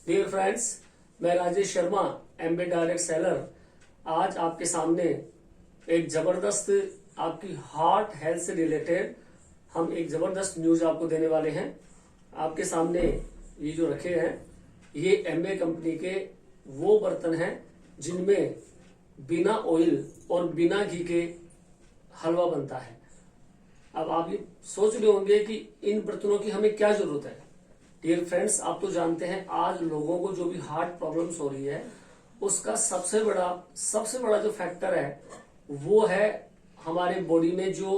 Dear friends, मैं Rajesh Sharma, MB direct seller, आज आपके सामने एक जबरदस्त आपकी हार्ट हेल्थ से रिलेटेड हम एक जबरदस्त न्यूज आपको देने वाले हैं। आपके सामने ये जो रखे हैं ये एमबे कंपनी के वो बर्तन हैं जिनमें बिना ऑयल और बिना घी के हलवा बनता है। अब आप ये सोच रहे होंगे कि इन बर्तनों की हमें क्या जरूरत है। डियर फ्रेंड्स, आप तो जानते हैं आज लोगों को जो भी हार्ट प्रॉब्लम्स हो रही है उसका सबसे बड़ा जो फैक्टर है वो है हमारे बॉडी में जो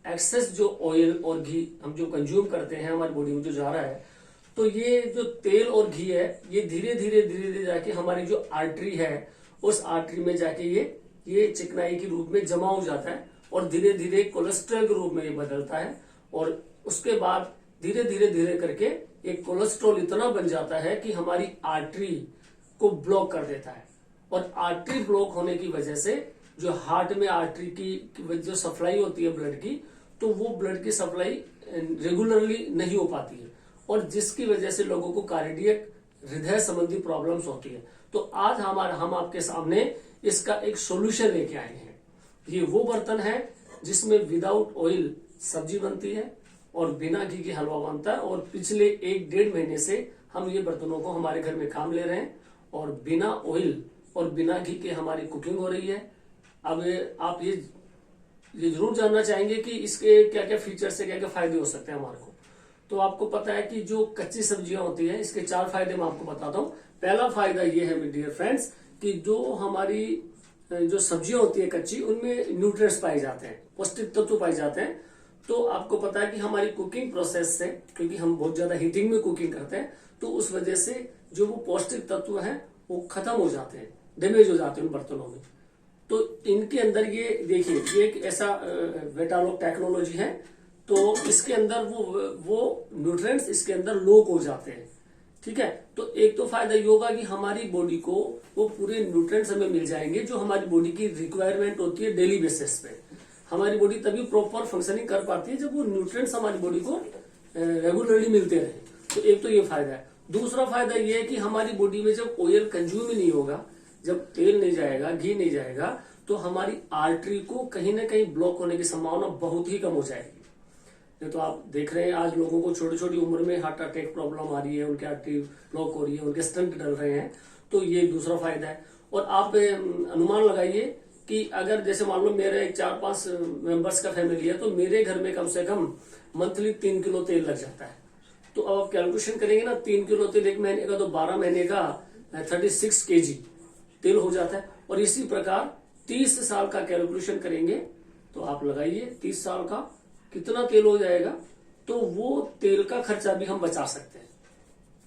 एक्सेस जो ऑयल और घी हम जो कंज्यूम करते हैं हमारी बॉडी में जो जा रहा है। तो ये जो तेल और घी है ये धीरे धीरे जाके हमारी जो आर्टरी है उस आर्टरी में जाके ये चिकनाई के रूप में जमा हो जाता है और धीरे धीरे कोलेस्ट्रॉल के रूप में ये बदलता है और उसके बाद धीरे धीरे करके एक कोलेस्ट्रॉल इतना बन जाता है कि हमारी आर्टरी को ब्लॉक कर देता है। और आर्टरी ब्लॉक होने की वजह से जो हार्ट में आर्टरी की जो सप्लाई होती है ब्लड की, तो वो ब्लड की सप्लाई रेगुलरली नहीं हो पाती है और जिसकी वजह से लोगों को कार्डियक हृदय संबंधी प्रॉब्लम्स होती है। तो आज हम आपके सामने इसका एक सॉल्यूशन लेके आए हैं। ये वो बर्तन है जिसमें विदाउट ऑयल सब्जी बनती है और बिना घी के हलवा बनता है और पिछले 1-1.5 महीने से हम ये बर्तनों को हमारे घर में काम ले रहे हैं और बिना ऑयल और बिना घी के हमारी कुकिंग हो रही है। अब आप ये जरूर जानना चाहेंगे कि इसके क्या क्या फीचर्स से क्या क्या फायदे हो सकते हैं हमारे को। तो आपको पता है कि जो कच्ची सब्जियां होती हैं इसके 4 फायदे मैं आपको बताता हूँ। पहला फायदा ये है मेरे डियर फ्रेंड्स कि जो हमारी जो सब्जियां होती है कच्ची उनमें न्यूट्रिएंट्स पाए जाते हैं, पौष्टिक तत्व पाए जाते हैं। तो आपको पता है कि हमारी कुकिंग प्रोसेस से, क्योंकि हम बहुत ज्यादा हीटिंग में कुकिंग करते हैं, तो उस वजह से जो वो पौष्टिक तत्व हैं वो खत्म हो जाते हैं, डैमेज हो जाते हैं उन बर्तनों में। तो इनके अंदर ये देखिए, ये एक ऐसा वेटालॉक टेक्नोलॉजी है, तो इसके अंदर वो न्यूट्रिएंट्स इसके अंदर लॉक हो जाते हैं। ठीक है, तो एक तो फायदा ये होगा कि हमारी बॉडी को वो पूरे न्यूट्रिएंट्स हमें मिल जाएंगे जो हमारी बॉडी की रिक्वायरमेंट होती है डेली बेसिस पे। हमारी बॉडी तभी प्रॉपर फंक्शनिंग कर पाती है जब वो न्यूट्रिएंट्स हमारी बॉडी को रेगुलरली मिलते रहे। तो एक तो ये फायदा है। दूसरा फायदा ये है कि हमारी बॉडी में जब ऑयल कंज्यूम ही नहीं होगा, जब तेल नहीं जाएगा, घी नहीं जाएगा, तो हमारी आर्टरी को कहीं ना कहीं ब्लॉक होने की संभावना बहुत ही कम हो जाएगी। ये तो आप देख रहे हैं आज लोगों को छोटी छोटी उम्र में हार्ट अटैक प्रॉब्लम आ रही है, उनकी आर्टरी ब्लॉक हो रही है, उनके स्टंट डल रहे हैं। तो ये दूसरा फायदा है। और आप अनुमान लगाइए कि अगर जैसे मान लो मेरे 4-5 मेंबर्स का फैमिली है तो मेरे घर में कम से कम मंथली 3 किलो तेल लग जाता है। तो अब आप कैलकुलेशन करेंगे ना, 3 किलो तेल 1 महीने का, तो 12 महीने का 36 kg तेल हो जाता है। और इसी प्रकार 30 साल का कैलकुलेशन करेंगे तो आप लगाइए 30 साल का कितना तेल हो जाएगा। तो वो तेल का खर्चा भी हम बचा सकते हैं,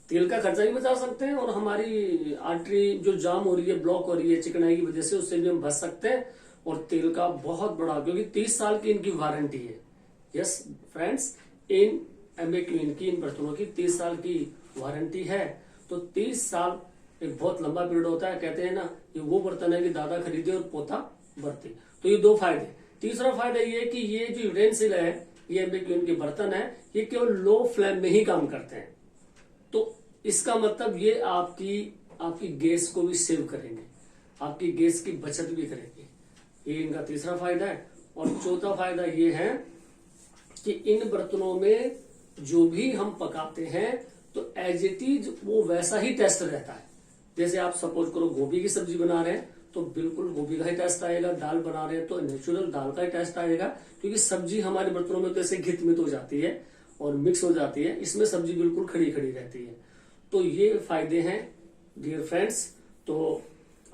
तेल का खर्चा भी बचा सकते हैं और हमारी आर्टरी जो जाम हो रही है, ब्लॉक हो रही है चिकनाई की वजह से, उससे भी हम बच सकते हैं। और तेल का बहुत बड़ा, क्योंकि 30 साल की इनकी वारंटी है। यस फ्रेंड्स, इन एमबे क्लीन की इन बर्तनों की 30 साल की वारंटी है। तो 30 साल एक बहुत लंबा पीरियड होता है। कहते हैं ना, ये वो बर्तन है कि दादा खरीदे और पोता बरते। तो ये 2 फायदे। तीसरा फायदा ये है कि ये जो यूटेंसिल है, ये एमबे क्लीन के बर्तन है, ये केवल लो फ्लेम में ही काम करते हैं। तो इसका मतलब ये आपकी गैस को भी सेव करेंगे, आपकी गैस की बचत भी करेंगे। ये इनका तीसरा फायदा है। और चौथा फायदा ये है कि इन बर्तनों में जो भी हम पकाते हैं तो एज इट इज वो वैसा ही टेस्ट रहता है। जैसे आप सपोज करो गोभी की सब्जी बना रहे हैं तो बिल्कुल गोभी का ही टेस्ट आएगा, दाल बना रहे हैं तो नेचुरल दाल का ही टेस्ट आएगा, क्योंकि सब्जी हमारे बर्तनों में तो ऐसे घित मित हो जाती है और मिक्स हो जाती है, इसमें सब्जी बिल्कुल खड़ी खड़ी रहती है। तो ये फायदे हैं डियर फ्रेंड्स। तो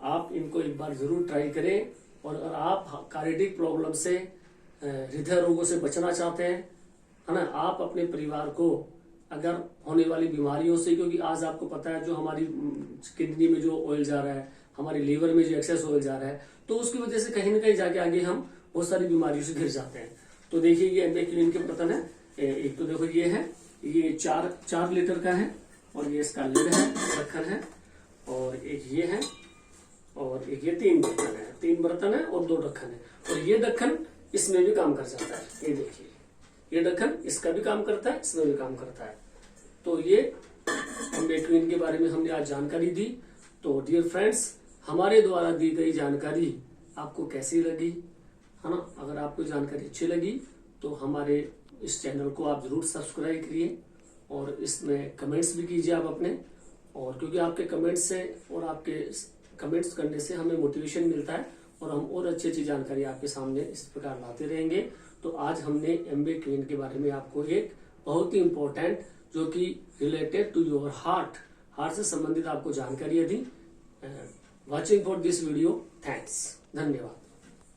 आप इनको एक बार जरूर ट्राई करें। और अगर आप कार्डियक प्रॉब्लम से, हृदय रोगों से बचना चाहते हैं, है ना, आप अपने परिवार को अगर होने वाली बीमारियों से, क्योंकि आज आपको पता है जो हमारी किडनी में जो ऑयल जा रहा है, हमारी लीवर में जो एक्सेस ऑयल जा रहा है, तो उसकी वजह से कहीं ना कहीं जाके आगे हम बहुत सारी बीमारियों से घिर जाते हैं। तो देखिए ये एमबे क्लीन के बर्तन है। एक तो देखो ये है, ये 4 लीटर का है और ये इसका लिड है, ढक्कन है, और एक ये है, और एक ये 3 बर्तन है। 3 बर्तन है और 2 ढक्कन है। और ये ढक्कन इसमें भी काम कर जाता है। ये देखिए, ये ढक्कन इसका भी काम करता है, इसमें भी काम करता है। तो ये एम्बेक्विन के बारे में हमने आज जानकारी दी। तो डियर फ्रेंड्स, हमारे द्वारा दी गई जानकारी आपको कैसी लगी, है ना? अगर आपको जानकारी अच्छी लगी तो हमारे इस चैनल को आप जरूर सब्सक्राइब करिए और इसमें कमेंट्स भी कीजिए आप अपने, और क्योंकि आपके कमेंट्स से और आपके कमेंट्स करने से हमें मोटिवेशन मिलता है और हम और अच्छी अच्छी जानकारी आपके सामने इस प्रकार लाते रहेंगे। तो आज हमने एम्बेक्विन के बारे में आपको एक बहुत ही इंपॉर्टेंट, जो कि रिलेटेड टू योर हार्ट से संबंधित आपको जानकारियां दी। Watching for this video, thanks, धन्यवाद।